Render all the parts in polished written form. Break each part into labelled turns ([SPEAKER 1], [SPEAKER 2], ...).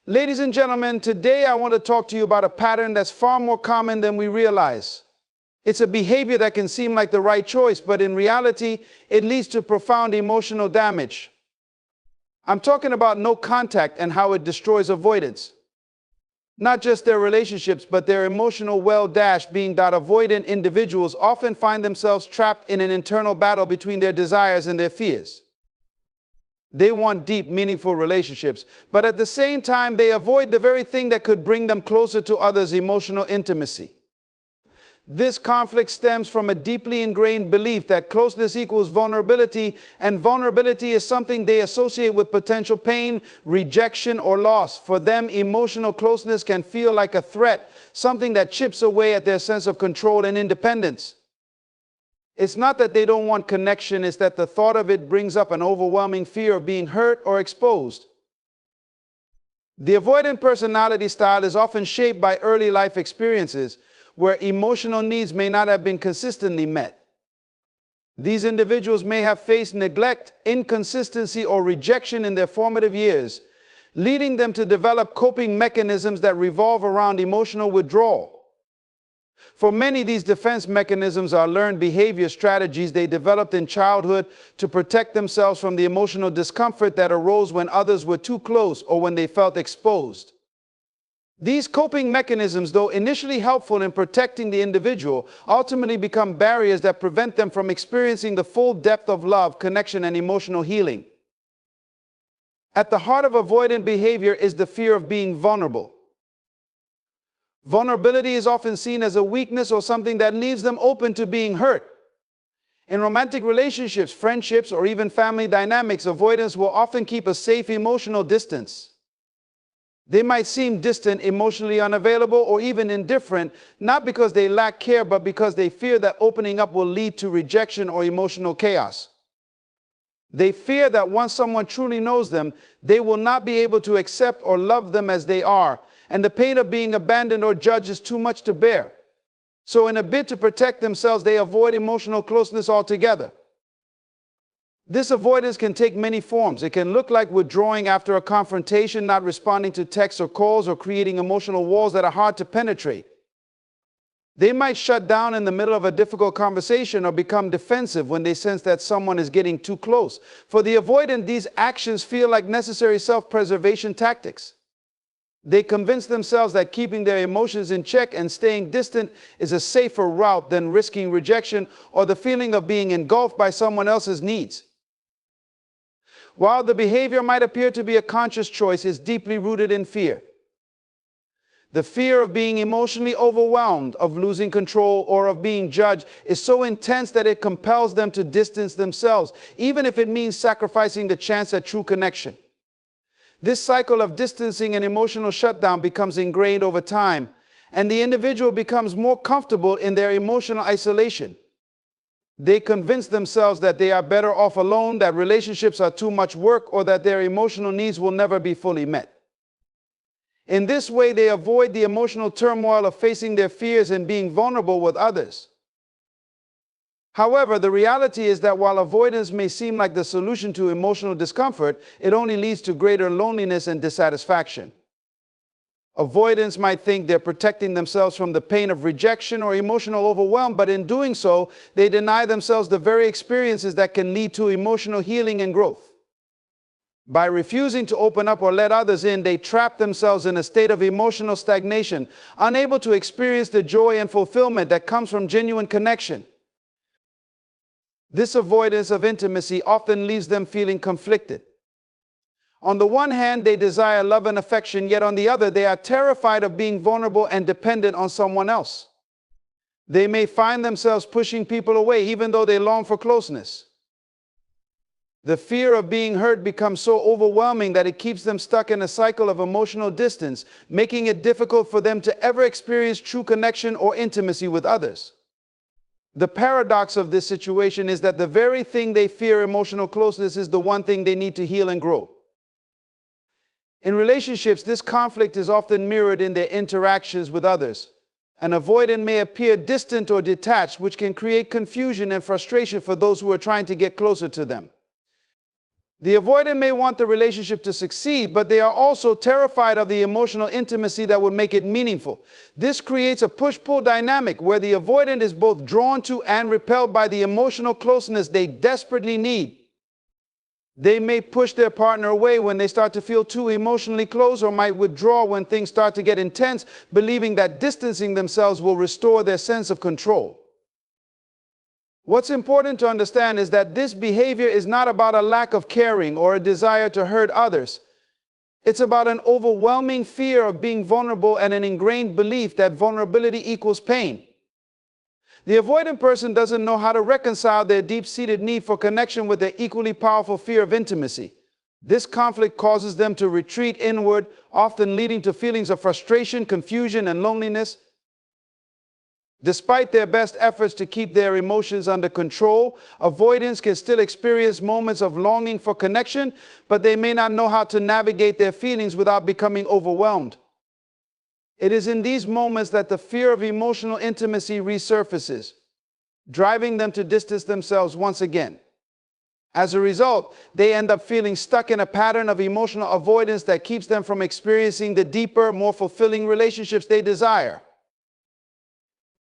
[SPEAKER 1] Ladies and gentlemen, today I want to talk to you about a pattern that's far more common than we realize. It's a behavior that can seem like the right choice, but in reality, it leads to profound emotional damage. I'm talking about no contact and how it destroys avoidance. Not just their relationships, but their emotional well-dash, being that avoidant individuals often find themselves trapped in an internal battle between their desires and their fears. They want deep, meaningful relationships, but at the same time, they avoid the very thing that could bring them closer to others: emotional intimacy. This conflict stems from a deeply ingrained belief that closeness equals vulnerability, and vulnerability is something they associate with potential pain, rejection, or loss. For them, emotional closeness can feel like a threat, something that chips away at their sense of control and independence. It's not that they don't want connection, it's that the thought of it brings up an overwhelming fear of being hurt or exposed. The avoidant personality style is often shaped by early life experiences where emotional needs may not have been consistently met. These individuals may have faced neglect, inconsistency, or rejection in their formative years, leading them to develop coping mechanisms that revolve around emotional withdrawal. For many, these defense mechanisms are learned behavior strategies they developed in childhood to protect themselves from the emotional discomfort that arose when others were too close or when they felt exposed. These coping mechanisms, though initially helpful in protecting the individual, ultimately become barriers that prevent them from experiencing the full depth of love, connection, and emotional healing. At the heart of avoidant behavior is the fear of being vulnerable. Vulnerability is often seen as a weakness or something that leaves them open to being hurt. In romantic relationships, friendships, or even family dynamics, avoidants will often keep a safe emotional distance. They might seem distant, emotionally unavailable, or even indifferent, not because they lack care, but because they fear that opening up will lead to rejection or emotional chaos. They fear that once someone truly knows them, they will not be able to accept or love them as they are, and the pain of being abandoned or judged is too much to bear. So in a bid to protect themselves, they avoid emotional closeness altogether. This avoidance can take many forms. It can look like withdrawing after a confrontation, not responding to texts or calls, or creating emotional walls that are hard to penetrate. They might shut down in the middle of a difficult conversation or become defensive when they sense that someone is getting too close. For the avoidant, these actions feel like necessary self-preservation tactics. They convince themselves that keeping their emotions in check and staying distant is a safer route than risking rejection or the feeling of being engulfed by someone else's needs. While the behavior might appear to be a conscious choice, it's deeply rooted in fear. The fear of being emotionally overwhelmed, of losing control, or of being judged is so intense that it compels them to distance themselves, even if it means sacrificing the chance at true connection. This cycle of distancing and emotional shutdown becomes ingrained over time, and the individual becomes more comfortable in their emotional isolation. They convince themselves that they are better off alone, that relationships are too much work, or that their emotional needs will never be fully met. In this way, they avoid the emotional turmoil of facing their fears and being vulnerable with others. However, the reality is that while avoidance may seem like the solution to emotional discomfort, it only leads to greater loneliness and dissatisfaction. Avoidants might think they're protecting themselves from the pain of rejection or emotional overwhelm, but in doing so, they deny themselves the very experiences that can lead to emotional healing and growth. By refusing to open up or let others in, they trap themselves in a state of emotional stagnation, unable to experience the joy and fulfillment that comes from genuine connection. This avoidance of intimacy often leaves them feeling conflicted. On the one hand, they desire love and affection, yet on the other, they are terrified of being vulnerable and dependent on someone else. They may find themselves pushing people away, even though they long for closeness. The fear of being hurt becomes so overwhelming that it keeps them stuck in a cycle of emotional distance, making it difficult for them to ever experience true connection or intimacy with others. The paradox of this situation is that the very thing they fear, emotional closeness, is the one thing they need to heal and grow. In relationships, this conflict is often mirrored in their interactions with others. An avoidant may appear distant or detached, which can create confusion and frustration for those who are trying to get closer to them. The avoidant may want the relationship to succeed, but they are also terrified of the emotional intimacy that would make it meaningful. This creates a push-pull dynamic where the avoidant is both drawn to and repelled by the emotional closeness they desperately need. They may push their partner away when they start to feel too emotionally close, or might withdraw when things start to get intense, believing that distancing themselves will restore their sense of control. What's important to understand is that this behavior is not about a lack of caring or a desire to hurt others. It's about an overwhelming fear of being vulnerable and an ingrained belief that vulnerability equals pain. The avoidant person doesn't know how to reconcile their deep-seated need for connection with their equally powerful fear of intimacy. This conflict causes them to retreat inward, often leading to feelings of frustration, confusion, and loneliness. Despite their best efforts to keep their emotions under control, avoidants can still experience moments of longing for connection, but they may not know how to navigate their feelings without becoming overwhelmed. It is in these moments that the fear of emotional intimacy resurfaces, driving them to distance themselves once again. As a result, they end up feeling stuck in a pattern of emotional avoidance that keeps them from experiencing the deeper, more fulfilling relationships they desire.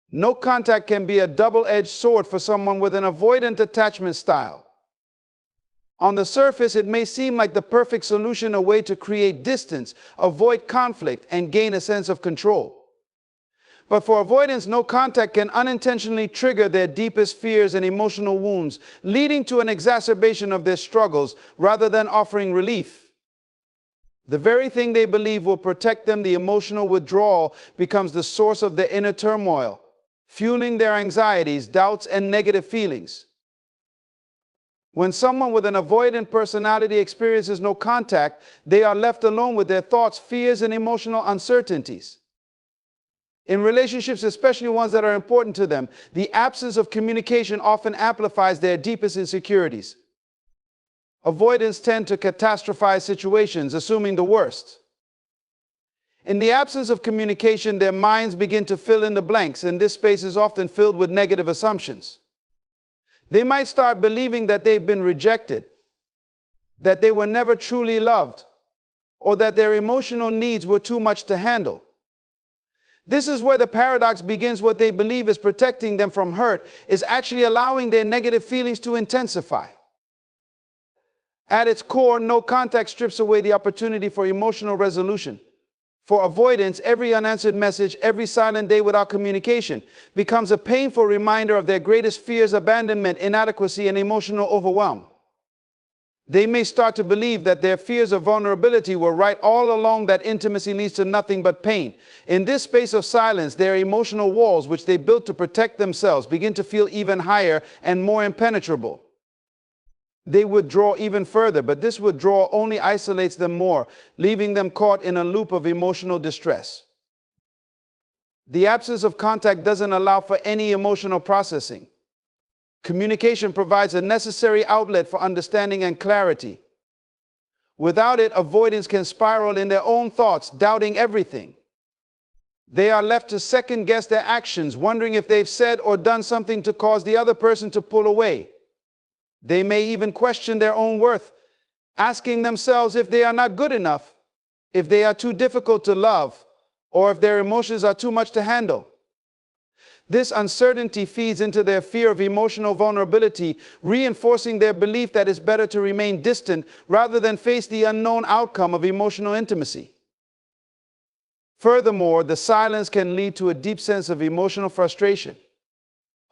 [SPEAKER 1] No contact can be a double-edged sword for someone with an avoidant attachment style. On the surface, it may seem like the perfect solution, a way to create distance, avoid conflict, and gain a sense of control. But for avoidance, no contact can unintentionally trigger their deepest fears and emotional wounds, leading to an exacerbation of their struggles rather than offering relief. The very thing they believe will protect them, the emotional withdrawal, becomes the source of their inner turmoil, fueling their anxieties, doubts, and negative feelings. When someone with an avoidant personality experiences no contact, they are left alone with their thoughts, fears, and emotional uncertainties. In relationships, especially ones that are important to them, the absence of communication often amplifies their deepest insecurities. Avoidants tend to catastrophize situations, assuming the worst. In the absence of communication, their minds begin to fill in the blanks, and this space is often filled with negative assumptions. They might start believing that they've been rejected, that they were never truly loved, or that their emotional needs were too much to handle. This is where the paradox begins. What they believe is protecting them from hurt is actually allowing their negative feelings to intensify. At its core, no contact strips away the opportunity for emotional resolution. For avoidance, every unanswered message, every silent day without communication becomes a painful reminder of their greatest fears: abandonment, inadequacy, and emotional overwhelm. They may start to believe that their fears of vulnerability were right all along, that intimacy leads to nothing but pain. In this space of silence, their emotional walls, which they built to protect themselves, begin to feel even higher and more impenetrable. They withdraw even further, but this withdrawal only isolates them more, leaving them caught in a loop of emotional distress. The absence of contact doesn't allow for any emotional processing. Communication provides a necessary outlet for understanding and clarity. Without it, avoidants can spiral in their own thoughts, doubting everything. They are left to second-guess their actions, wondering if they've said or done something to cause the other person to pull away. They may even question their own worth, asking themselves if they are not good enough, if they are too difficult to love, or if their emotions are too much to handle. This uncertainty feeds into their fear of emotional vulnerability, reinforcing their belief that it's better to remain distant rather than face the unknown outcome of emotional intimacy. Furthermore, the silence can lead to a deep sense of emotional frustration.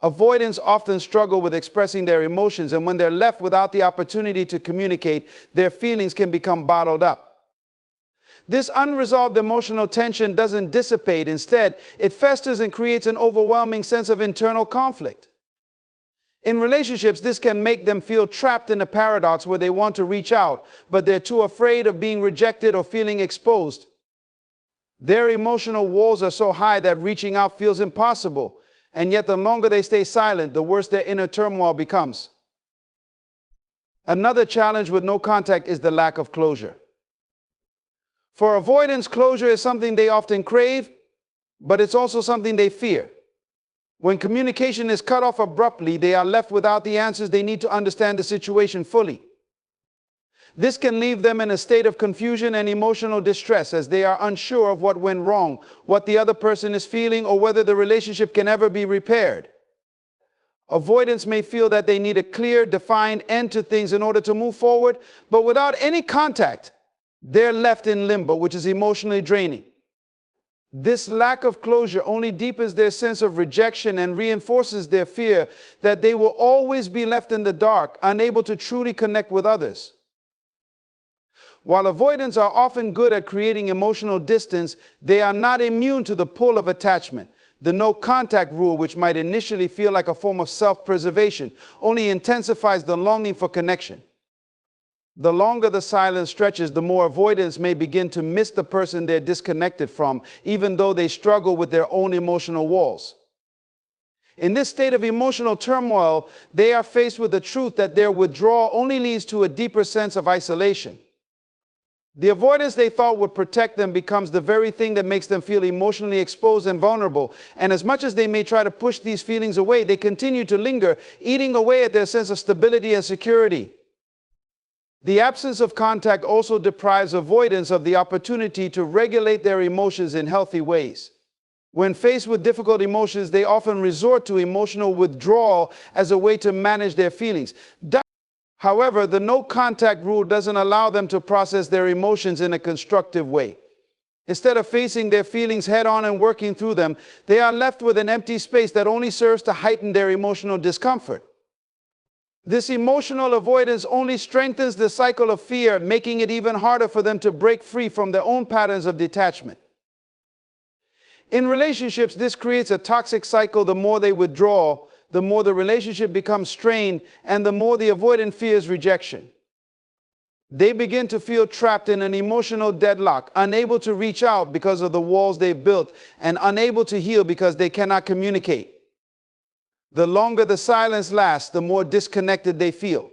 [SPEAKER 1] Avoidants often struggle with expressing their emotions, and when they're left without the opportunity to communicate, their feelings can become bottled up. This unresolved emotional tension doesn't dissipate. Instead, it festers and creates an overwhelming sense of internal conflict. In relationships, this can make them feel trapped in a paradox where they want to reach out, but they're too afraid of being rejected or feeling exposed. Their emotional walls are so high that reaching out feels impossible. And yet, the longer they stay silent, the worse their inner turmoil becomes. Another challenge with no contact is the lack of closure. For avoidance, closure is something they often crave, but it's also something they fear. When communication is cut off abruptly, they are left without the answers they need to understand the situation fully. This can leave them in a state of confusion and emotional distress as they are unsure of what went wrong, what the other person is feeling, or whether the relationship can ever be repaired. Avoidants may feel that they need a clear, defined end to things in order to move forward, but without any contact, they're left in limbo, which is emotionally draining. This lack of closure only deepens their sense of rejection and reinforces their fear that they will always be left in the dark, unable to truly connect with others. While avoidants are often good at creating emotional distance, they are not immune to the pull of attachment. The no contact rule, which might initially feel like a form of self-preservation, only intensifies the longing for connection. The longer the silence stretches, the more avoidants may begin to miss the person they're disconnected from, even though they struggle with their own emotional walls. In this state of emotional turmoil, they are faced with the truth that their withdrawal only leads to a deeper sense of isolation. The avoidance they thought would protect them becomes the very thing that makes them feel emotionally exposed and vulnerable. And as much as they may try to push these feelings away, they continue to linger, eating away at their sense of stability and security. The absence of contact also deprives avoidants of the opportunity to regulate their emotions in healthy ways. When faced with difficult emotions, they often resort to emotional withdrawal as a way to manage their feelings. However, the no contact rule doesn't allow them to process their emotions in a constructive way. Instead of facing their feelings head on and working through them, they are left with an empty space that only serves to heighten their emotional discomfort. This emotional avoidance only strengthens the cycle of fear, making it even harder for them to break free from their own patterns of detachment. In relationships, this creates a toxic cycle. The more they withdraw, the more the relationship becomes strained, and the more the avoidant fears rejection. They begin to feel trapped in an emotional deadlock, unable to reach out because of the walls they've built, and unable to heal because they cannot communicate. The longer the silence lasts, the more disconnected they feel.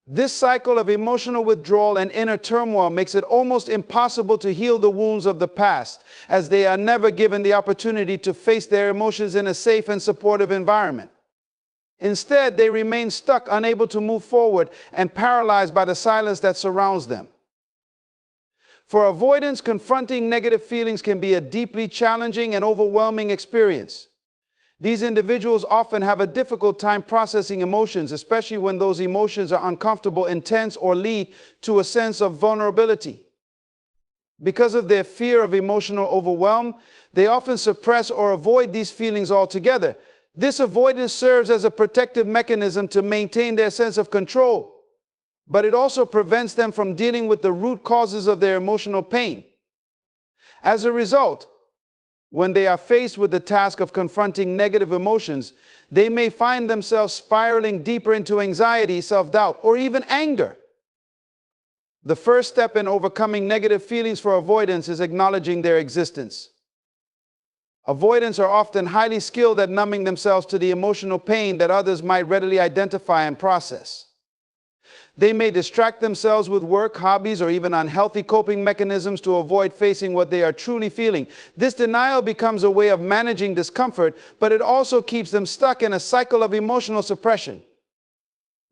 [SPEAKER 1] This cycle of emotional withdrawal and inner turmoil makes it almost impossible to heal the wounds of the past, as they are never given the opportunity to face their emotions in a safe and supportive environment. Instead, they remain stuck, unable to move forward, and paralyzed by the silence that surrounds them. For avoidants, confronting negative feelings can be a deeply challenging and overwhelming experience. These individuals often have a difficult time processing emotions, especially when those emotions are uncomfortable, intense, or lead to a sense of vulnerability. Because of their fear of emotional overwhelm, they often suppress or avoid these feelings altogether. This avoidance serves as a protective mechanism to maintain their sense of control, but it also prevents them from dealing with the root causes of their emotional pain. As a result, when they are faced with the task of confronting negative emotions, they may find themselves spiraling deeper into anxiety, self-doubt, or even anger. The first step in overcoming negative feelings for avoidants is acknowledging their existence. Avoidants are often highly skilled at numbing themselves to the emotional pain that others might readily identify and process. They may distract themselves with work, hobbies, or even unhealthy coping mechanisms to avoid facing what they are truly feeling. This denial becomes a way of managing discomfort, but it also keeps them stuck in a cycle of emotional suppression.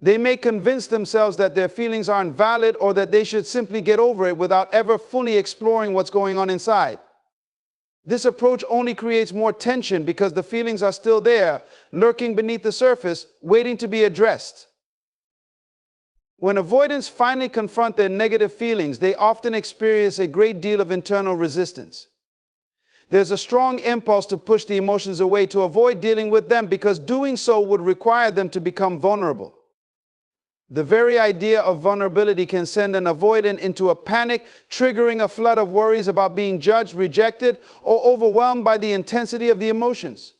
[SPEAKER 1] They may convince themselves that their feelings aren't valid or that they should simply get over it without ever fully exploring what's going on inside. This approach only creates more tension because the feelings are still there, lurking beneath the surface, waiting to be addressed. When avoidants finally confront their negative feelings, they often experience a great deal of internal resistance. There's a strong impulse to push the emotions away, to avoid dealing with them, because doing so would require them to become vulnerable. The very idea of vulnerability can send an avoidant into a panic, triggering a flood of worries about being judged, rejected, or overwhelmed by the intensity of the emotions.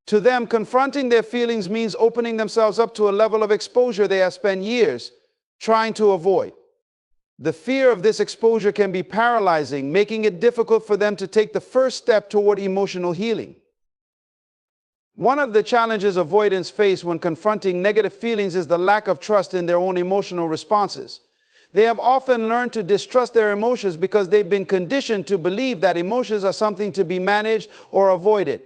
[SPEAKER 1] To them, confronting their feelings means opening themselves up to a level of exposure they have spent years trying to avoid. The fear of this exposure can be paralyzing, making it difficult for them to take the first step toward emotional healing. One of the challenges avoidants face when confronting negative feelings is the lack of trust in their own emotional responses. They have often learned to distrust their emotions because they've been conditioned to believe that emotions are something to be managed or avoided.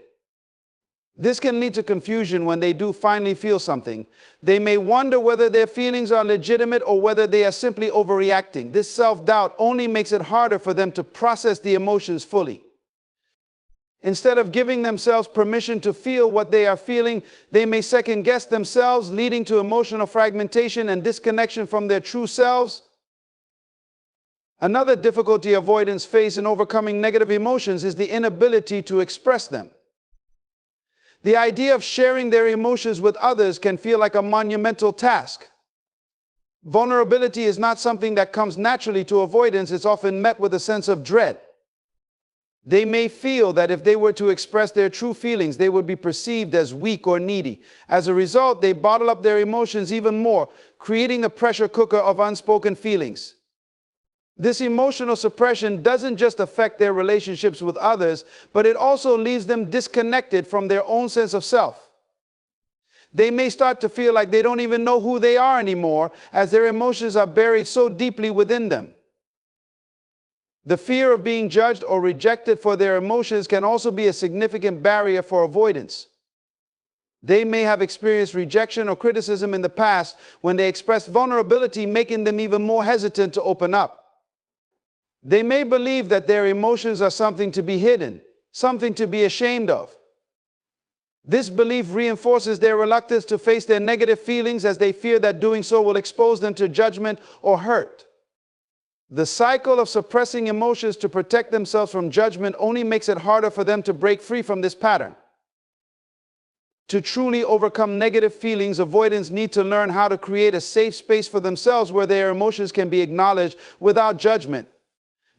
[SPEAKER 1] This can lead to confusion when they do finally feel something. They may wonder whether their feelings are legitimate or whether they are simply overreacting. This self-doubt only makes it harder for them to process the emotions fully. Instead of giving themselves permission to feel what they are feeling, they may second-guess themselves, leading to emotional fragmentation and disconnection from their true selves. Another difficulty avoidants face in overcoming negative emotions is the inability to express them. The idea of sharing their emotions with others can feel like a monumental task. Vulnerability is not something that comes naturally to avoidants. It's often met with a sense of dread. They may feel that if they were to express their true feelings, they would be perceived as weak or needy. As a result, they bottle up their emotions even more, creating a pressure cooker of unspoken feelings. This emotional suppression doesn't just affect their relationships with others, but it also leaves them disconnected from their own sense of self. They may start to feel like they don't even know who they are anymore, as their emotions are buried so deeply within them. The fear of being judged or rejected for their emotions can also be a significant barrier for avoidance. They may have experienced rejection or criticism in the past when they expressed vulnerability, making them even more hesitant to open up. They may believe that their emotions are something to be hidden, something to be ashamed of. This belief reinforces their reluctance to face their negative feelings, as they fear that doing so will expose them to judgment or hurt. The cycle of suppressing emotions to protect themselves from judgment only makes it harder for them to break free from this pattern. To truly overcome negative feelings, avoidants need to learn how to create a safe space for themselves where their emotions can be acknowledged without judgment.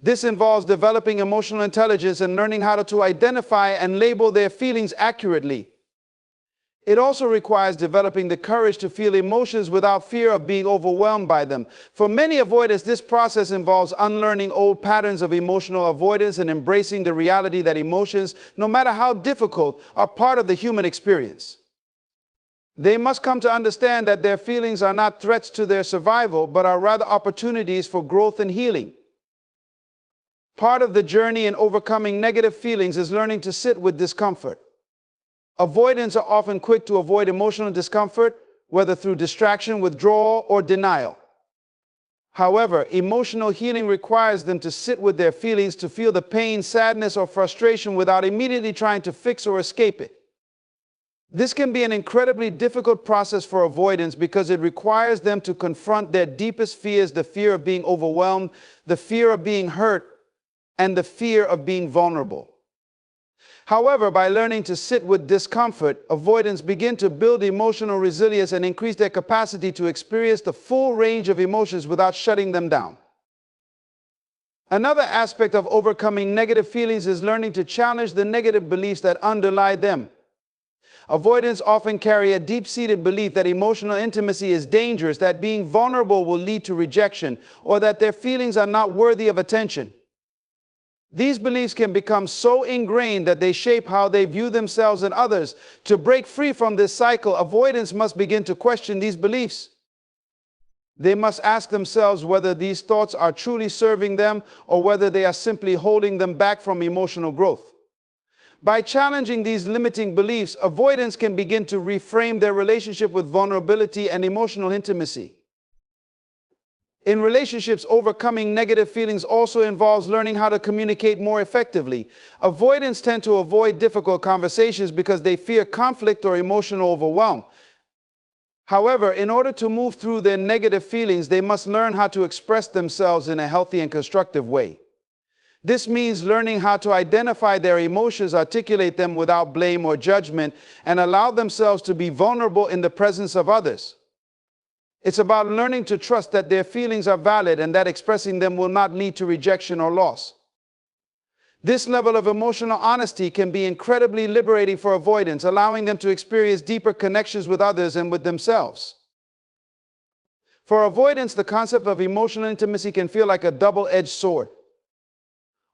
[SPEAKER 1] This involves developing emotional intelligence and learning how to identify and label their feelings accurately. It also requires developing the courage to feel emotions without fear of being overwhelmed by them. For many avoidants, this process involves unlearning old patterns of emotional avoidance and embracing the reality that emotions, no matter how difficult, are part of the human experience. They must come to understand that their feelings are not threats to their survival, but are rather opportunities for growth and healing. Part of the journey in overcoming negative feelings is learning to sit with discomfort. Avoidants are often quick to avoid emotional discomfort, whether through distraction, withdrawal, or denial. However, emotional healing requires them to sit with their feelings, to feel the pain, sadness, or frustration without immediately trying to fix or escape it. This can be an incredibly difficult process for avoidants because it requires them to confront their deepest fears: the fear of being overwhelmed, the fear of being hurt, and the fear of being vulnerable. However, by learning to sit with discomfort, avoidants begin to build emotional resilience and increase their capacity to experience the full range of emotions without shutting them down. Another aspect of overcoming negative feelings is learning to challenge the negative beliefs that underlie them. Avoidants often carry a deep-seated belief that emotional intimacy is dangerous, that being vulnerable will lead to rejection, or that their feelings are not worthy of attention. These beliefs can become so ingrained that they shape how they view themselves and others. To break free from this cycle, avoidants must begin to question these beliefs. They must ask themselves whether these thoughts are truly serving them or whether they are simply holding them back from emotional growth. By challenging these limiting beliefs, avoidants can begin to reframe their relationship with vulnerability and emotional intimacy. In relationships, overcoming negative feelings also involves learning how to communicate more effectively. Avoidants tend to avoid difficult conversations because they fear conflict or emotional overwhelm. However, in order to move through their negative feelings, they must learn how to express themselves in a healthy and constructive way. This means learning how to identify their emotions, articulate them without blame or judgment, and allow themselves to be vulnerable in the presence of others. It's about learning to trust that their feelings are valid and that expressing them will not lead to rejection or loss. This level of emotional honesty can be incredibly liberating for avoidants, allowing them to experience deeper connections with others and with themselves. For avoidants, the concept of emotional intimacy can feel like a double-edged sword.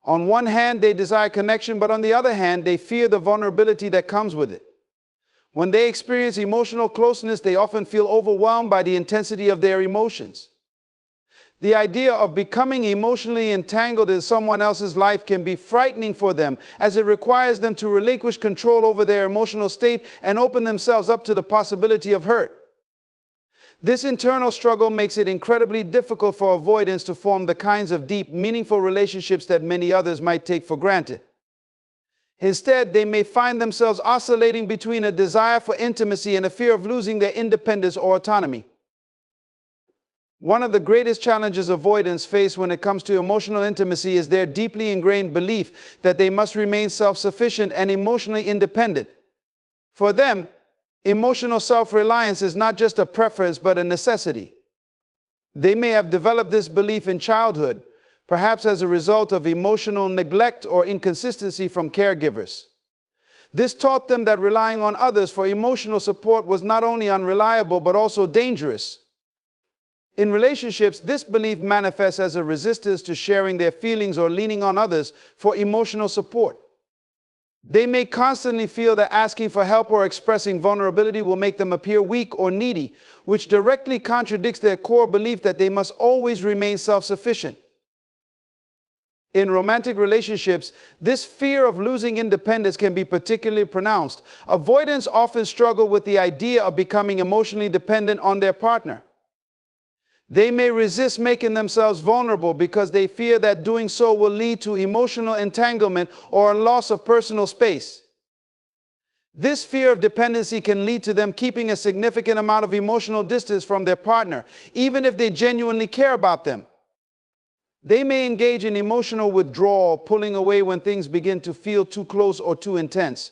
[SPEAKER 1] On one hand, they desire connection, but on the other hand, they fear the vulnerability that comes with it. When they experience emotional closeness, they often feel overwhelmed by the intensity of their emotions. The idea of becoming emotionally entangled in someone else's life can be frightening for them, as it requires them to relinquish control over their emotional state and open themselves up to the possibility of hurt. This internal struggle makes it incredibly difficult for avoidants to form the kinds of deep, meaningful relationships that many others might take for granted. Instead, they may find themselves oscillating between a desire for intimacy and a fear of losing their independence or autonomy. One of the greatest challenges avoidants face when it comes to emotional intimacy is their deeply ingrained belief that they must remain self-sufficient and emotionally independent. For them, emotional self-reliance is not just a preference but a necessity. They may have developed this belief in childhood, perhaps as a result of emotional neglect or inconsistency from caregivers. This taught them that relying on others for emotional support was not only unreliable but also dangerous. In relationships, this belief manifests as a resistance to sharing their feelings or leaning on others for emotional support. They may constantly feel that asking for help or expressing vulnerability will make them appear weak or needy, which directly contradicts their core belief that they must always remain self-sufficient. In romantic relationships, this fear of losing independence can be particularly pronounced. Avoidants often struggle with the idea of becoming emotionally dependent on their partner. They may resist making themselves vulnerable because they fear that doing so will lead to emotional entanglement or a loss of personal space. This fear of dependency can lead to them keeping a significant amount of emotional distance from their partner, even if they genuinely care about them. They may engage in emotional withdrawal, pulling away when things begin to feel too close or too intense.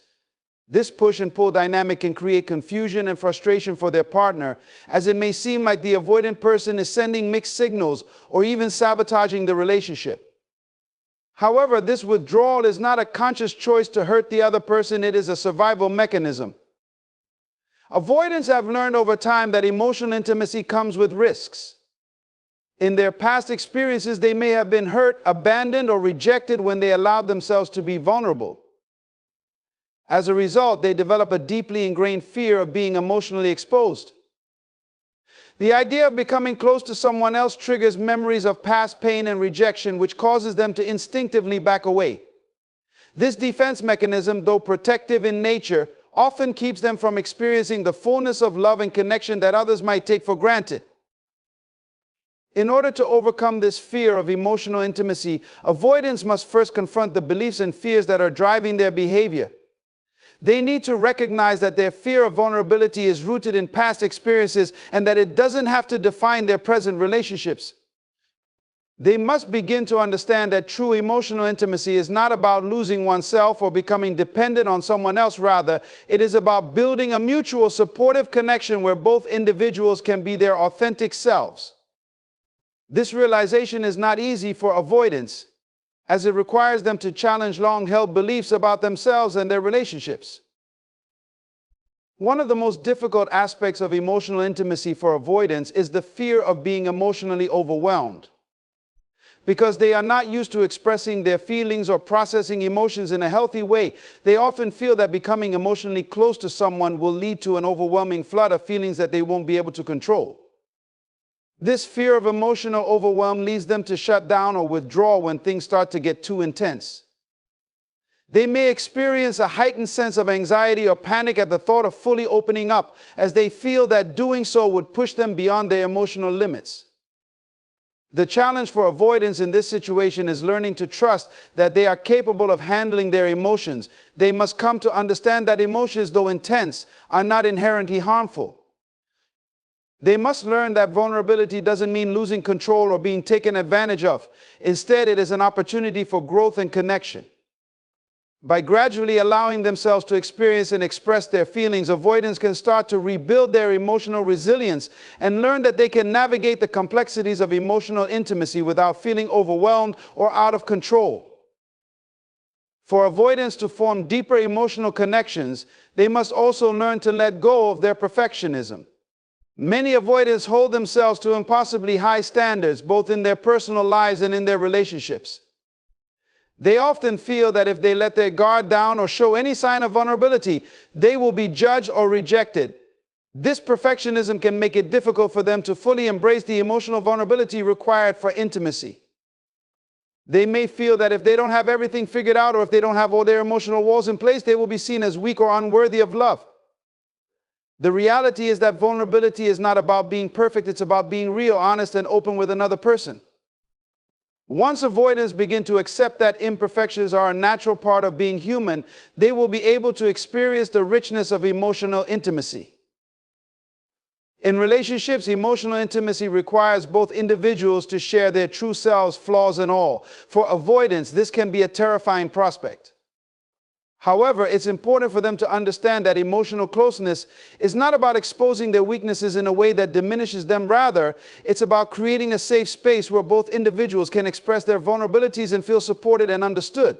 [SPEAKER 1] This push and pull dynamic can create confusion and frustration for their partner, as it may seem like the avoidant person is sending mixed signals or even sabotaging the relationship. However, this withdrawal is not a conscious choice to hurt the other person, it is a survival mechanism. Avoidants have learned over time that emotional intimacy comes with risks. In their past experiences, they may have been hurt, abandoned, or rejected when they allowed themselves to be vulnerable. As a result, they develop a deeply ingrained fear of being emotionally exposed. The idea of becoming close to someone else triggers memories of past pain and rejection, which causes them to instinctively back away. This defense mechanism, though protective in nature, often keeps them from experiencing the fullness of love and connection that others might take for granted. In order to overcome this fear of emotional intimacy, avoidants must first confront the beliefs and fears that are driving their behavior. They need to recognize that their fear of vulnerability is rooted in past experiences and that it doesn't have to define their present relationships. They must begin to understand that true emotional intimacy is not about losing oneself or becoming dependent on someone else. Rather, it is about building a mutual supportive connection where both individuals can be their authentic selves. This realization is not easy for avoidants, as it requires them to challenge long-held beliefs about themselves and their relationships. One of the most difficult aspects of emotional intimacy for avoidants is the fear of being emotionally overwhelmed. Because they are not used to expressing their feelings or processing emotions in a healthy way, they often feel that becoming emotionally close to someone will lead to an overwhelming flood of feelings that they won't be able to control. This fear of emotional overwhelm leads them to shut down or withdraw when things start to get too intense. They may experience a heightened sense of anxiety or panic at the thought of fully opening up, as they feel that doing so would push them beyond their emotional limits. The challenge for avoidants in this situation is learning to trust that they are capable of handling their emotions. They must come to understand that emotions, though intense, are not inherently harmful. They must learn that vulnerability doesn't mean losing control or being taken advantage of. Instead, it is an opportunity for growth and connection. By gradually allowing themselves to experience and express their feelings, avoidants can start to rebuild their emotional resilience and learn that they can navigate the complexities of emotional intimacy without feeling overwhelmed or out of control. For avoidants to form deeper emotional connections, they must also learn to let go of their perfectionism. Many avoidants hold themselves to impossibly high standards, both in their personal lives and in their relationships. They often feel that if they let their guard down or show any sign of vulnerability, they will be judged or rejected. This perfectionism can make it difficult for them to fully embrace the emotional vulnerability required for intimacy. They may feel that if they don't have everything figured out, or if they don't have all their emotional walls in place, they will be seen as weak or unworthy of love. The reality is that vulnerability is not about being perfect, it's about being real, honest, and open with another person. Once avoidants begin to accept that imperfections are a natural part of being human, they will be able to experience the richness of emotional intimacy. In relationships, emotional intimacy requires both individuals to share their true selves, flaws and all. For avoidants, this can be a terrifying prospect. However, it's important for them to understand that emotional closeness is not about exposing their weaknesses in a way that diminishes them. Rather, it's about creating a safe space where both individuals can express their vulnerabilities and feel supported and understood.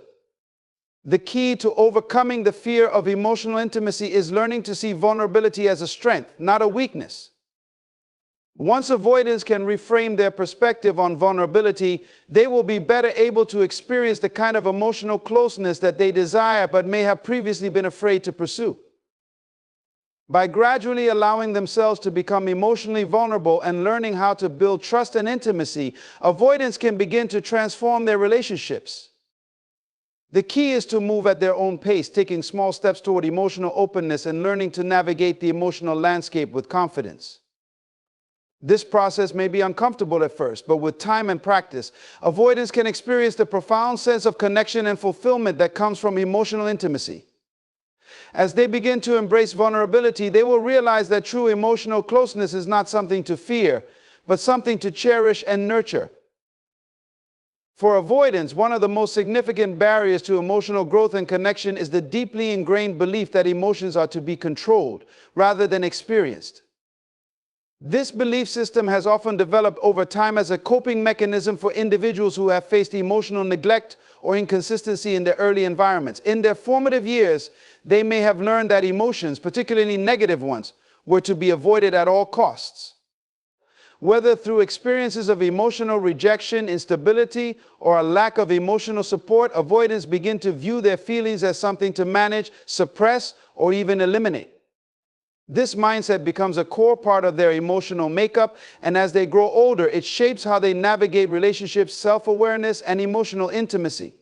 [SPEAKER 1] The key to overcoming the fear of emotional intimacy is learning to see vulnerability as a strength, not a weakness. Once avoidants can reframe their perspective on vulnerability, they will be better able to experience the kind of emotional closeness that they desire but may have previously been afraid to pursue. By gradually allowing themselves to become emotionally vulnerable and learning how to build trust and intimacy, avoidants can begin to transform their relationships. The key is to move at their own pace, taking small steps toward emotional openness and learning to navigate the emotional landscape with confidence. This process may be uncomfortable at first, but with time and practice, avoidants can experience the profound sense of connection and fulfillment that comes from emotional intimacy. As they begin to embrace vulnerability, they will realize that true emotional closeness is not something to fear, but something to cherish and nurture. For avoidants, one of the most significant barriers to emotional growth and connection is the deeply ingrained belief that emotions are to be controlled rather than experienced. This belief system has often developed over time as a coping mechanism for individuals who have faced emotional neglect or inconsistency in their early environments. In their formative years, they may have learned that emotions, particularly negative ones, were to be avoided at all costs. Whether through experiences of emotional rejection, instability, or a lack of emotional support, avoidants begin to view their feelings as something to manage, suppress, or even eliminate. This mindset becomes a core part of their emotional makeup, and as they grow older, it shapes how they navigate relationships, self-awareness, and emotional intimacy.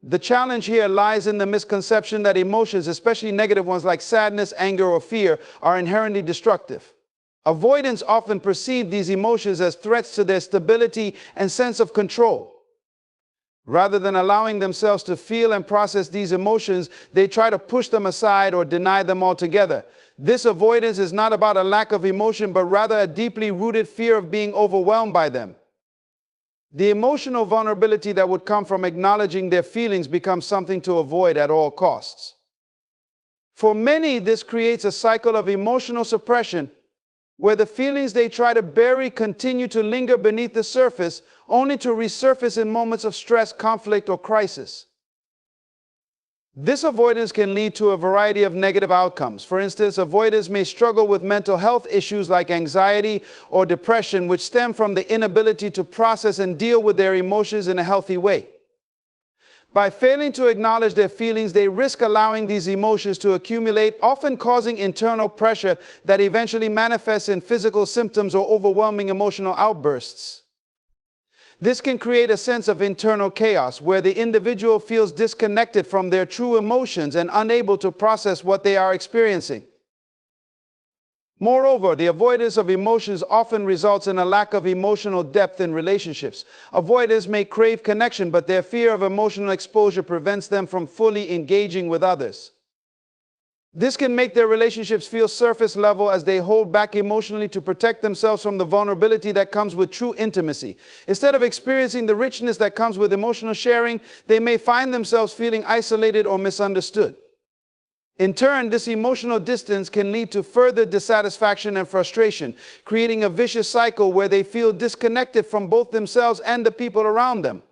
[SPEAKER 1] The challenge here lies in the misconception that emotions, especially negative ones like sadness, anger, or fear, are inherently destructive. Avoidants often perceive these emotions as threats to their stability and sense of control. Rather than allowing themselves to feel and process these emotions, they try to push them aside or deny them altogether. This avoidance is not about a lack of emotion, but rather a deeply rooted fear of being overwhelmed by them. The emotional vulnerability that would come from acknowledging their feelings becomes something to avoid at all costs. For many, this creates a cycle of emotional suppression, where the feelings they try to bury continue to linger beneath the surface, only to resurface in moments of stress, conflict, or crisis. This avoidance can lead to a variety of negative outcomes. For instance, avoiders may struggle with mental health issues like anxiety or depression, which stem from the inability to process and deal with their emotions in a healthy way. By failing to acknowledge their feelings, they risk allowing these emotions to accumulate, often causing internal pressure that eventually manifests in physical symptoms or overwhelming emotional outbursts. This can create a sense of internal chaos, where the individual feels disconnected from their true emotions and unable to process what they are experiencing. Moreover, the avoidance of emotions often results in a lack of emotional depth in relationships. Avoiders may crave connection, but their fear of emotional exposure prevents them from fully engaging with others. This can make their relationships feel surface level, as they hold back emotionally to protect themselves from the vulnerability that comes with true intimacy. Instead of experiencing the richness that comes with emotional sharing, they may find themselves feeling isolated or misunderstood. In turn, this emotional distance can lead to further dissatisfaction and frustration, creating a vicious cycle where they feel disconnected from both themselves and the people around them.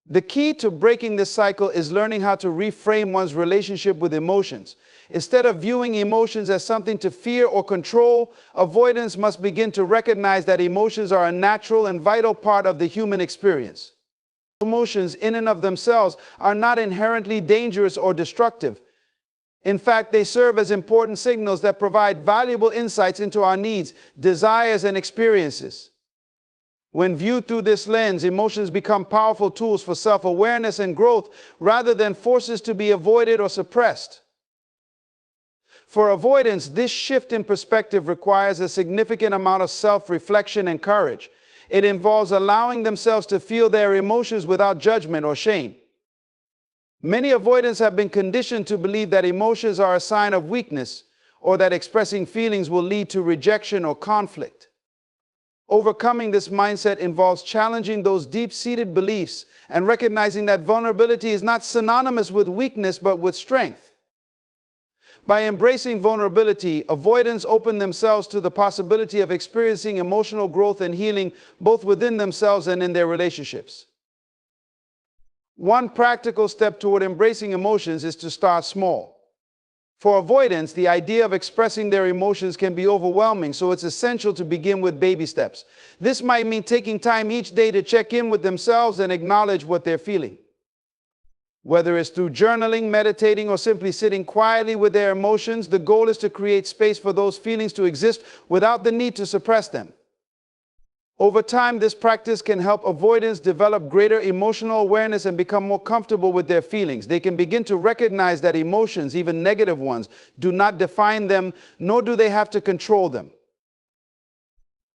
[SPEAKER 1] The key to breaking this cycle is learning how to reframe one's relationship with emotions. Instead of viewing emotions as something to fear or control, avoidants must begin to recognize that emotions are a natural and vital part of the human experience. Emotions in and of themselves are not inherently dangerous or destructive. In fact, they serve as important signals that provide valuable insights into our needs, desires, and experiences. When viewed through this lens, emotions become powerful tools for self-awareness and growth rather than forces to be avoided or suppressed. For avoidance, this shift in perspective requires a significant amount of self-reflection and courage. It involves allowing themselves to feel their emotions without judgment or shame. Many avoidants have been conditioned to believe that emotions are a sign of weakness or that expressing feelings will lead to rejection or conflict. Overcoming this mindset involves challenging those deep-seated beliefs and recognizing that vulnerability is not synonymous with weakness but with strength. By embracing vulnerability, avoidants open themselves to the possibility of experiencing emotional growth and healing both within themselves and in their relationships. One practical step toward embracing emotions is to start small. For avoidance, the idea of expressing their emotions can be overwhelming, so it's essential to begin with baby steps. This might mean taking time each day to check in with themselves and acknowledge what they're feeling. Whether it's through journaling, meditating, or simply sitting quietly with their emotions, the goal is to create space for those feelings to exist without the need to suppress them. Over time, this practice can help avoidants develop greater emotional awareness and become more comfortable with their feelings. They can begin to recognize that emotions, even negative ones, do not define them, nor do they have to control them.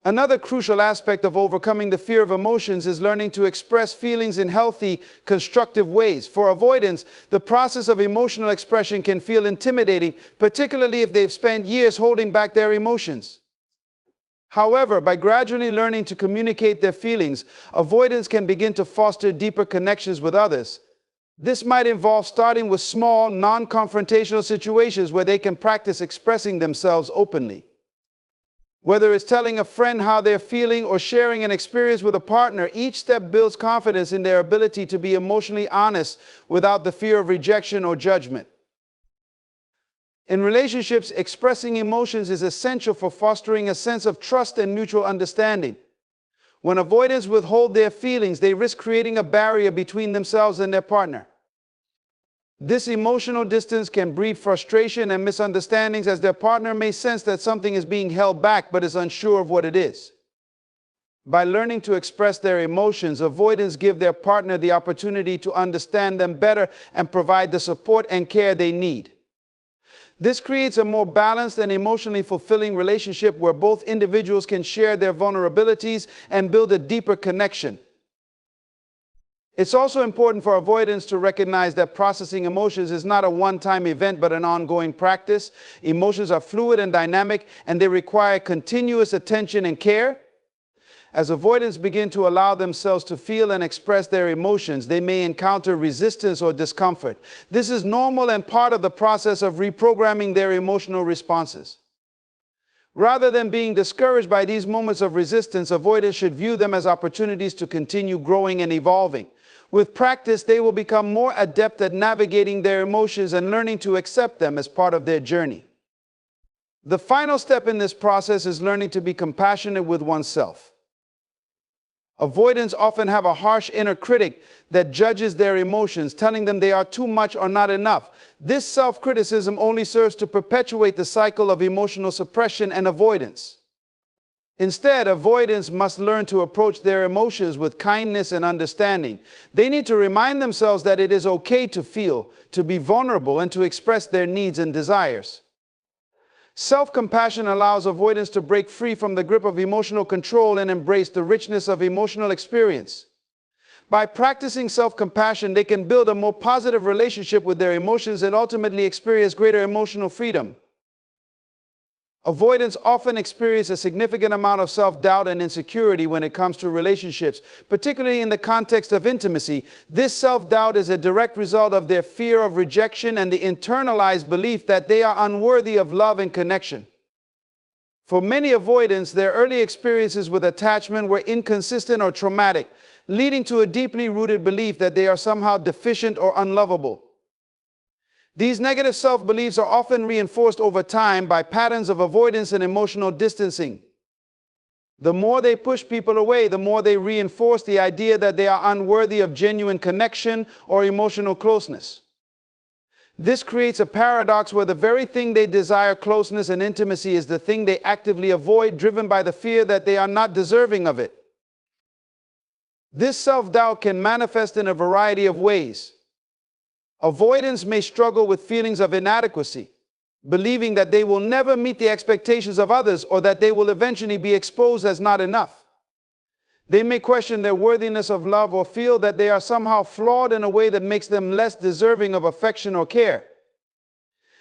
[SPEAKER 1] Another crucial aspect of overcoming the fear of emotions is learning to express feelings in healthy, constructive ways. For avoidants, the process of emotional expression can feel intimidating, particularly if they've spent years holding back their emotions. However, by gradually learning to communicate their feelings, avoidants can begin to foster deeper connections with others. This might involve starting with small, non-confrontational situations where they can practice expressing themselves openly. Whether it's telling a friend how they're feeling or sharing an experience with a partner, each step builds confidence in their ability to be emotionally honest without the fear of rejection or judgment. In relationships, expressing emotions is essential for fostering a sense of trust and mutual understanding. When avoidants withhold their feelings, they risk creating a barrier between themselves and their partner. This emotional distance can breed frustration and misunderstandings, as their partner may sense that something is being held back but is unsure of what it is. By learning to express their emotions, avoidants give their partner the opportunity to understand them better and provide the support and care they need. This creates a more balanced and emotionally fulfilling relationship where both individuals can share their vulnerabilities and build a deeper connection. It's also important for avoidants to recognize that processing emotions is not a one-time event but an ongoing practice. Emotions are fluid and dynamic, and they require continuous attention and care. As avoidants begin to allow themselves to feel and express their emotions, they may encounter resistance or discomfort. This is normal and part of the process of reprogramming their emotional responses. Rather than being discouraged by these moments of resistance, avoidants should view them as opportunities to continue growing and evolving. With practice, they will become more adept at navigating their emotions and learning to accept them as part of their journey. The final step in this process is learning to be compassionate with oneself. Avoidants often have a harsh inner critic that judges their emotions, telling them they are too much or not enough. This self-criticism only serves to perpetuate the cycle of emotional suppression and avoidance. Instead, avoidants must learn to approach their emotions with kindness and understanding. They need to remind themselves that it is okay to feel, to be vulnerable, and to express their needs and desires. Self-compassion allows avoidants to break free from the grip of emotional control and embrace the richness of emotional experience. By practicing self-compassion, they can build a more positive relationship with their emotions and ultimately experience greater emotional freedom. Avoidants often experience a significant amount of self-doubt and insecurity when it comes to relationships, particularly in the context of intimacy. This self-doubt is a direct result of their fear of rejection and the internalized belief that they are unworthy of love and connection. For many avoidants, their early experiences with attachment were inconsistent or traumatic, leading to a deeply rooted belief that they are somehow deficient or unlovable. These negative self-beliefs are often reinforced over time by patterns of avoidance and emotional distancing. The more they push people away, the more they reinforce the idea that they are unworthy of genuine connection or emotional closeness. This creates a paradox where the very thing they desire, closeness and intimacy, is the thing they actively avoid, driven by the fear that they are not deserving of it. This self-doubt can manifest in a variety of ways. Avoidants may struggle with feelings of inadequacy, believing that they will never meet the expectations of others or that they will eventually be exposed as not enough. They may question their worthiness of love or feel that they are somehow flawed in a way that makes them less deserving of affection or care.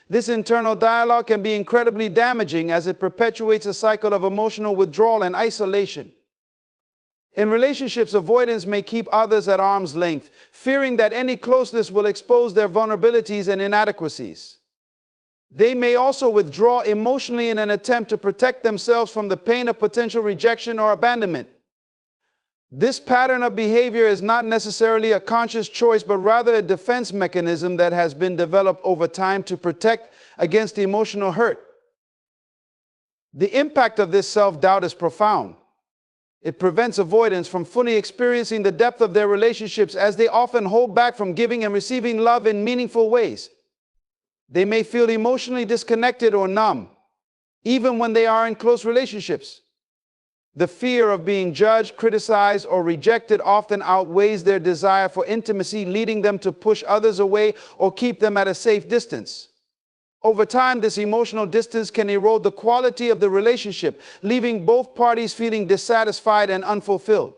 [SPEAKER 1] This internal dialogue can be incredibly damaging as it perpetuates a cycle of emotional withdrawal and isolation. In relationships, avoidants may keep others at arm's length, fearing that any closeness will expose their vulnerabilities and inadequacies. They may also withdraw emotionally in an attempt to protect themselves from the pain of potential rejection or abandonment. This pattern of behavior is not necessarily a conscious choice, but rather a defense mechanism that has been developed over time to protect against emotional hurt. The impact of this self-doubt is profound. It prevents avoidants from fully experiencing the depth of their relationships, as they often hold back from giving and receiving love in meaningful ways. They may feel emotionally disconnected or numb, even when they are in close relationships. The fear of being judged, criticized, or rejected often outweighs their desire for intimacy, leading them to push others away or keep them at a safe distance. Over time, this emotional distance can erode the quality of the relationship, leaving both parties feeling dissatisfied and unfulfilled.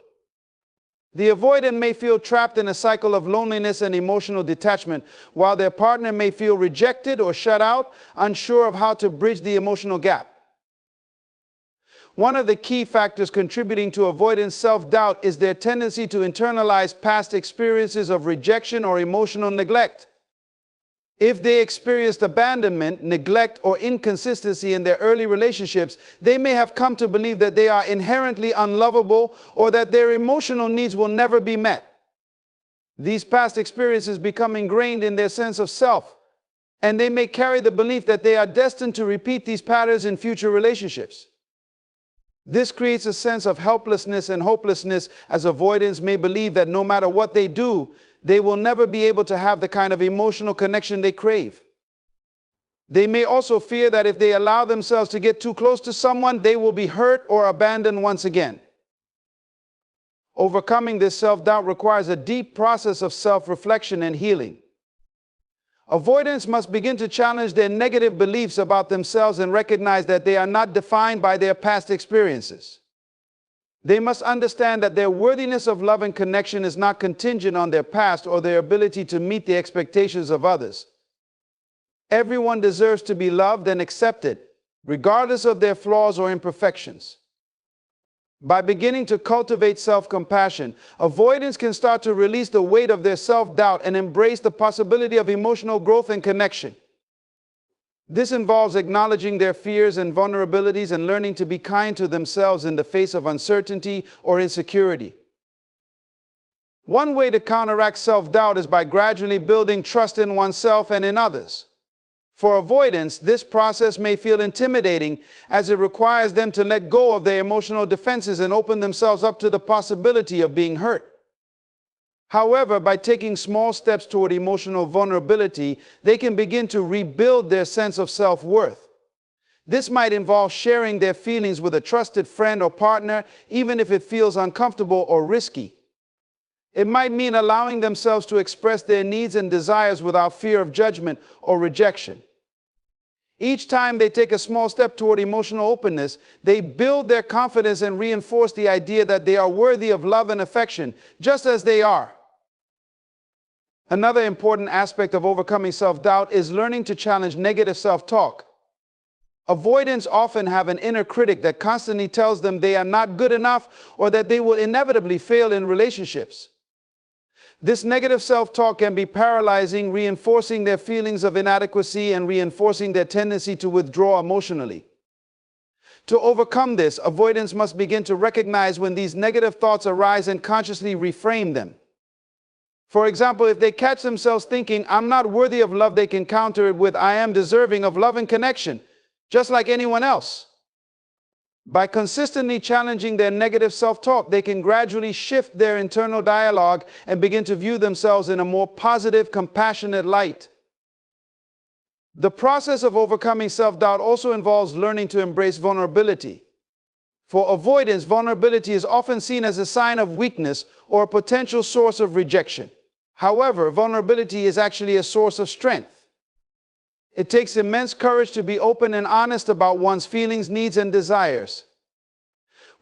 [SPEAKER 1] The avoidant may feel trapped in a cycle of loneliness and emotional detachment, while their partner may feel rejected or shut out, unsure of how to bridge the emotional gap. One of the key factors contributing to avoidant self-doubt is their tendency to internalize past experiences of rejection or emotional neglect. If they experienced abandonment, neglect, or inconsistency in their early relationships, they may have come to believe that they are inherently unlovable or that their emotional needs will never be met. These past experiences become ingrained in their sense of self, and they may carry the belief that they are destined to repeat these patterns in future relationships. This creates a sense of helplessness and hopelessness, as avoidants may believe that no matter what they do, they will never be able to have the kind of emotional connection they crave. They may also fear that if they allow themselves to get too close to someone, they will be hurt or abandoned once again. Overcoming this self-doubt requires a deep process of self-reflection and healing. Avoidants must begin to challenge their negative beliefs about themselves and recognize that they are not defined by their past experiences. They must understand that their worthiness of love and connection is not contingent on their past or their ability to meet the expectations of others. Everyone deserves to be loved and accepted, regardless of their flaws or imperfections. By beginning to cultivate self-compassion, avoidants can start to release the weight of their self-doubt and embrace the possibility of emotional growth and connection. This involves acknowledging their fears and vulnerabilities and learning to be kind to themselves in the face of uncertainty or insecurity. One way to counteract self-doubt is by gradually building trust in oneself and in others. For avoidants, this process may feel intimidating, as it requires them to let go of their emotional defenses and open themselves up to the possibility of being hurt. However, by taking small steps toward emotional vulnerability, they can begin to rebuild their sense of self-worth. This might involve sharing their feelings with a trusted friend or partner, even if it feels uncomfortable or risky. It might mean allowing themselves to express their needs and desires without fear of judgment or rejection. Each time they take a small step toward emotional openness, they build their confidence and reinforce the idea that they are worthy of love and affection, just as they are. Another important aspect of overcoming self-doubt is learning to challenge negative self-talk. Avoidants often have an inner critic that constantly tells them they are not good enough or that they will inevitably fail in relationships. This negative self-talk can be paralyzing, reinforcing their feelings of inadequacy and reinforcing their tendency to withdraw emotionally. To overcome this, avoidants must begin to recognize when these negative thoughts arise and consciously reframe them. For example, if they catch themselves thinking, "I'm not worthy of love," they can counter it with, "I am deserving of love and connection, just like anyone else." By consistently challenging their negative self-talk, they can gradually shift their internal dialogue and begin to view themselves in a more positive, compassionate light. The process of overcoming self-doubt also involves learning to embrace vulnerability. For avoidance, vulnerability is often seen as a sign of weakness or a potential source of rejection. However, vulnerability is actually a source of strength. It takes immense courage to be open and honest about one's feelings, needs, and desires.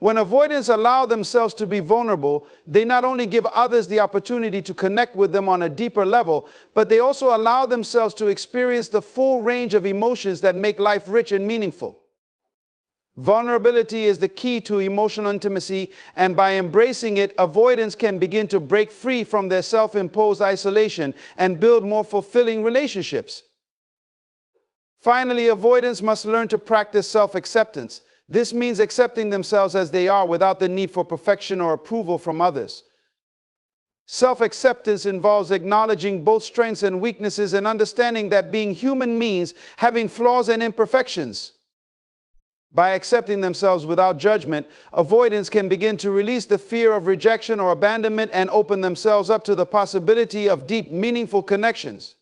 [SPEAKER 1] When avoidants allow themselves to be vulnerable, they not only give others the opportunity to connect with them on a deeper level, but they also allow themselves to experience the full range of emotions that make life rich and meaningful. Vulnerability is the key to emotional intimacy, and by embracing it, avoidants can begin to break free from their self-imposed isolation and build more fulfilling relationships. Finally, avoidants must learn to practice self-acceptance. This means accepting themselves as they are without the need for perfection or approval from others. Self-acceptance involves acknowledging both strengths and weaknesses and understanding that being human means having flaws and imperfections. By accepting themselves without judgment, avoidants can begin to release the fear of rejection or abandonment and open themselves up to the possibility of deep, meaningful connections.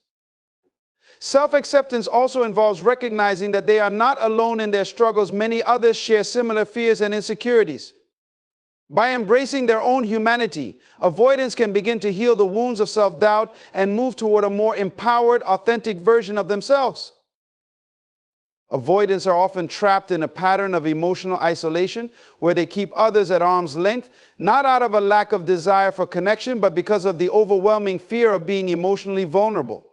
[SPEAKER 1] Self-acceptance also involves recognizing that they are not alone in their struggles. Many others share similar fears and insecurities. By embracing their own humanity, avoidants can begin to heal the wounds of self-doubt and move toward a more empowered, authentic version of themselves. Avoidants are often trapped in a pattern of emotional isolation where they keep others at arm's length, not out of a lack of desire for connection, but because of the overwhelming fear of being emotionally vulnerable.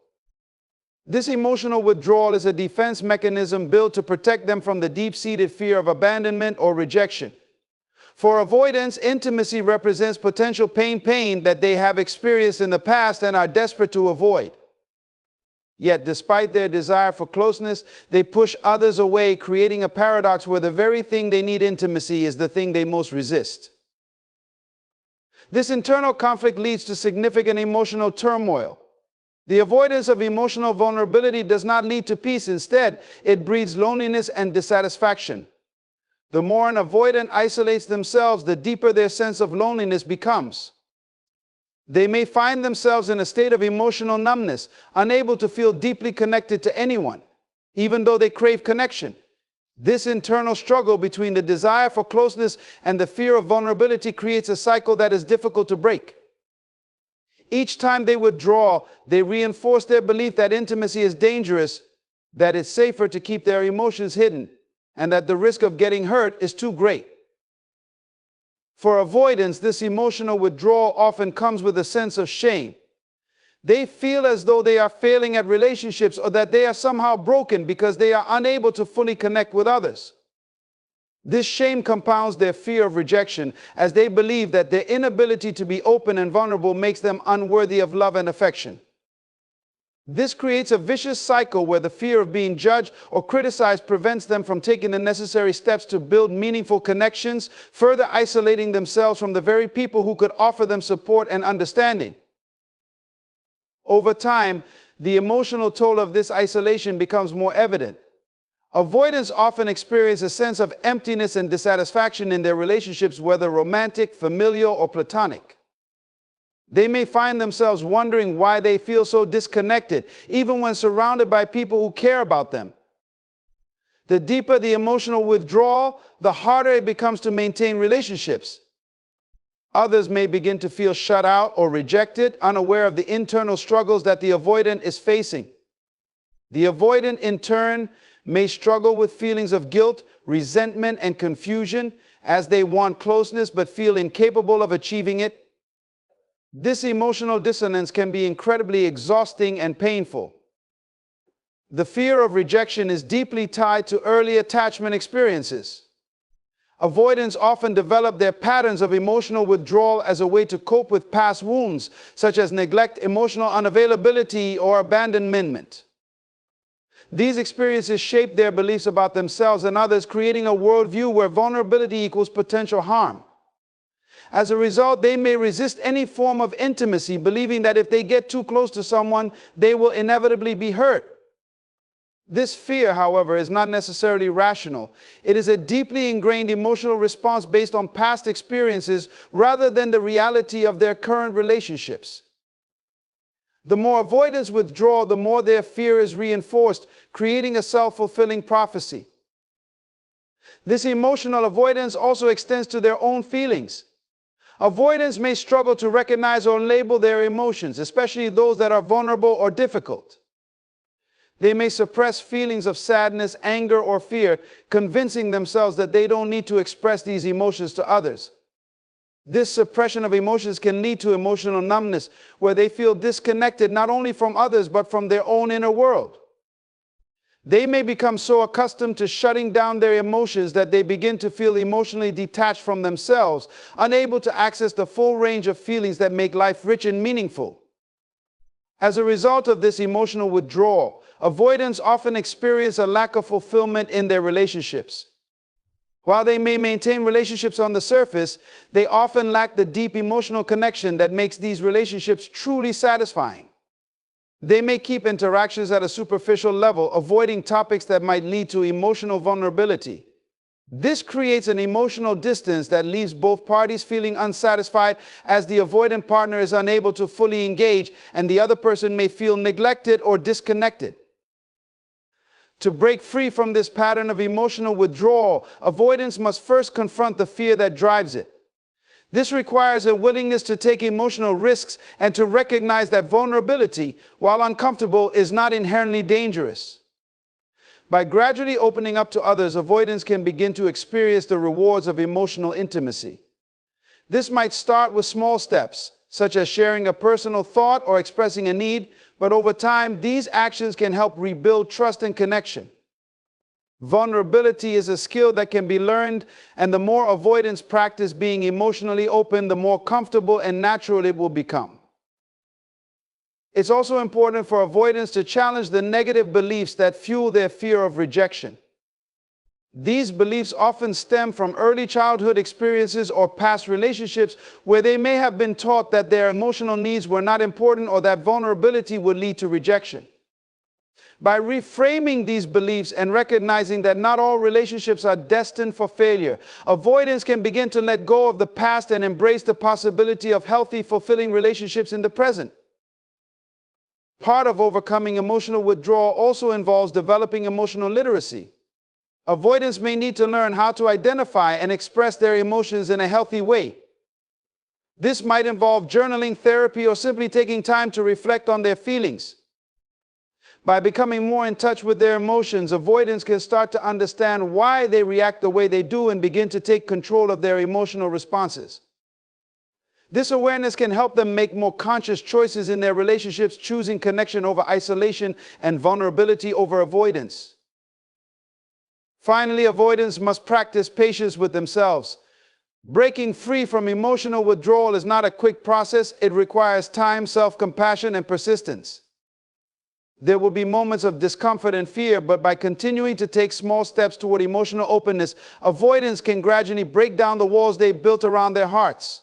[SPEAKER 1] This emotional withdrawal is a defense mechanism built to protect them from the deep-seated fear of abandonment or rejection. For avoidants, intimacy represents potential pain that they have experienced in the past and are desperate to avoid. Yet, despite their desire for closeness, they push others away, creating a paradox where the very thing they need intimacy is the thing they most resist. This internal conflict leads to significant emotional turmoil. The avoidance of emotional vulnerability does not lead to peace. Instead, it breeds loneliness and dissatisfaction. The more an avoidant isolates themselves, the deeper their sense of loneliness becomes. They may find themselves in a state of emotional numbness, unable to feel deeply connected to anyone, even though they crave connection. This internal struggle between the desire for closeness and the fear of vulnerability creates a cycle that is difficult to break. Each time they withdraw, they reinforce their belief that intimacy is dangerous, that it's safer to keep their emotions hidden, and that the risk of getting hurt is too great. For avoidants, this emotional withdrawal often comes with a sense of shame. They feel as though they are failing at relationships or that they are somehow broken because they are unable to fully connect with others. This shame compounds their fear of rejection, as they believe that their inability to be open and vulnerable makes them unworthy of love and affection. This creates a vicious cycle where the fear of being judged or criticized prevents them from taking the necessary steps to build meaningful connections, further isolating themselves from the very people who could offer them support and understanding. Over time, the emotional toll of this isolation becomes more evident. Avoidants often experience a sense of emptiness and dissatisfaction in their relationships, whether romantic, familial, or platonic. They may find themselves wondering why they feel so disconnected, even when surrounded by people who care about them. The deeper the emotional withdrawal, the harder it becomes to maintain relationships. Others may begin to feel shut out or rejected, unaware of the internal struggles that the avoidant is facing. The avoidant, in turn, may struggle with feelings of guilt, resentment, and confusion as they want closeness but feel incapable of achieving it. This emotional dissonance can be incredibly exhausting and painful. The fear of rejection is deeply tied to early attachment experiences. Avoidants often develop their patterns of emotional withdrawal as a way to cope with past wounds, such as neglect, emotional unavailability, or abandonment. These experiences shape their beliefs about themselves and others, creating a worldview where vulnerability equals potential harm. As a result, they may resist any form of intimacy, believing that if they get too close to someone, they will inevitably be hurt. This fear, however, is not necessarily rational. It is a deeply ingrained emotional response based on past experiences rather than the reality of their current relationships. The more avoidants withdraw, the more their fear is reinforced, creating a self-fulfilling prophecy. This emotional avoidance also extends to their own feelings. Avoidants may struggle to recognize or label their emotions, especially those that are vulnerable or difficult. They may suppress feelings of sadness, anger, or fear, convincing themselves that they don't need to express these emotions to others. This suppression of emotions can lead to emotional numbness, where they feel disconnected not only from others but from their own inner world. They may become so accustomed to shutting down their emotions that they begin to feel emotionally detached from themselves, unable to access the full range of feelings that make life rich and meaningful. As a result of this emotional withdrawal, avoidants often experience a lack of fulfillment in their relationships. While they may maintain relationships on the surface, they often lack the deep emotional connection that makes these relationships truly satisfying. They may keep interactions at a superficial level, avoiding topics that might lead to emotional vulnerability. This creates an emotional distance that leaves both parties feeling unsatisfied, as the avoidant partner is unable to fully engage and the other person may feel neglected or disconnected. To break free from this pattern of emotional withdrawal, avoidance must first confront the fear that drives it. This requires a willingness to take emotional risks and to recognize that vulnerability, while uncomfortable, is not inherently dangerous. By gradually opening up to others, avoidance can begin to experience the rewards of emotional intimacy. This might start with small steps, such as sharing a personal thought or expressing a need, but over time, these actions can help rebuild trust and connection. Vulnerability is a skill that can be learned, and the more avoidants practice being emotionally open, the more comfortable and natural it will become. It's also important for avoidants to challenge the negative beliefs that fuel their fear of rejection. These beliefs often stem from early childhood experiences or past relationships where they may have been taught that their emotional needs were not important or that vulnerability would lead to rejection. By reframing these beliefs and recognizing that not all relationships are destined for failure, avoidance can begin to let go of the past and embrace the possibility of healthy, fulfilling relationships in the present. Part of overcoming emotional withdrawal also involves developing emotional literacy. Avoidants may need to learn how to identify and express their emotions in a healthy way. This might involve journaling, therapy, or simply taking time to reflect on their feelings. By becoming more in touch with their emotions, avoidants can start to understand why they react the way they do and begin to take control of their emotional responses. This awareness can help them make more conscious choices in their relationships, choosing connection over isolation and vulnerability over avoidance. Finally, avoidants must practice patience with themselves. Breaking free from emotional withdrawal is not a quick process. It requires time, self-compassion, and persistence. There will be moments of discomfort and fear, but by continuing to take small steps toward emotional openness, avoidants can gradually break down the walls they built around their hearts.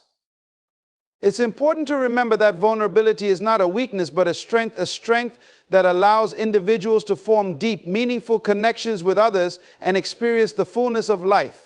[SPEAKER 1] It's important to remember that vulnerability is not a weakness, but a strength that allows individuals to form deep, meaningful connections with others and experience the fullness of life.